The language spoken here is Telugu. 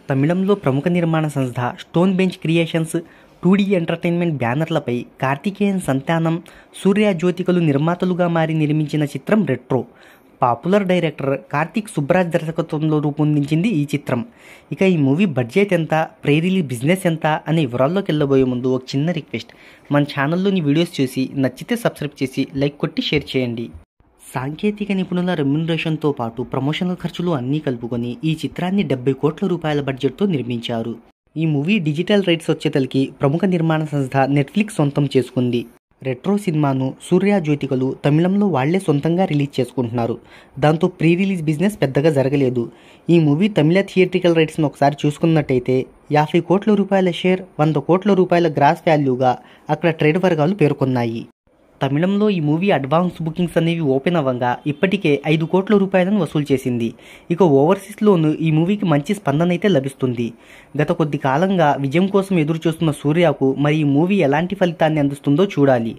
తమిళంలో ప్రముఖ నిర్మాణ సంస్థ Stone Bench Creations, 2D entertainment బ్యానర్లపై కార్తికేయన్ సంతానం, సూర్య జ్యోతికలు నిర్మాతలుగా మారి నిర్మించిన చిత్రం Retro. Popular director Karthik Subbaraj దర్శకత్వంలో రూపొందించింది ఈ చిత్రం. ఇక ఈ మూవీ బడ్జెట్ ఎంత, ప్రీ రిలీజ్ బిజినెస్ ఎంత అనే వివరాల్లోకి వెళ్ళబోయే ముందు ఒక చిన్న రిక్వెస్ట్, మన ఛానల్లోని వీడియోస్ చూసి నచ్చితే సబ్స్క్రైబ్ చేసి లైక్ కొట్టి షేర్ చేయండి. సాంకేతిక నిపుణుల రెమ్యునరేషన్తో పాటు ప్రమోషనల్ ఖర్చులు అన్నీ కలుపుకొని ఈ చిత్రాన్ని 70 కోట్ల రూపాయల బడ్జెట్తో నిర్మించారు. ఈ మూవీ డిజిటల్ రైట్స్ వచ్చేతలకి ప్రముఖ నిర్మాణ సంస్థ నెట్ఫ్లిక్స్ సొంతం చేసుకుంది. రెట్రో సినిమాను సూర్య జ్యోతికలు తమిళంలో వాళ్లే సొంతంగా రిలీజ్ చేసుకుంటున్నారు. దాంతో ప్రీ రిలీజ్ బిజినెస్ పెద్దగా జరగలేదు. ఈ మూవీ తమిళ థియేట్రికల్ రైట్స్ను ఒకసారి చూసుకున్నట్టయితే 50 కోట్ల రూపాయల షేర్, 100 కోట్ల రూపాయల గ్రాస్ వాల్యూగా అక్కడ ట్రేడ్ వర్గాలు పేర్కొన్నాయి. తమిళంలో ఈ మూవీ అడ్వాన్స్ బుకింగ్స్ అనేవి ఓపెన్ అవ్వగా ఇప్పటికే 5 కోట్ల రూపాయలను వసూలు చేసింది. ఇక ఓవర్సీస్లోనూ ఈ మూవీకి మంచి స్పందన అయితే లభిస్తుంది. గత కొద్ది కాలంగా విజయం కోసం ఎదురు చూస్తున్న సూర్యకు మరి ఈ మూవీ ఎలాంటి ఫలితాన్ని అందిస్తుందో చూడాలి.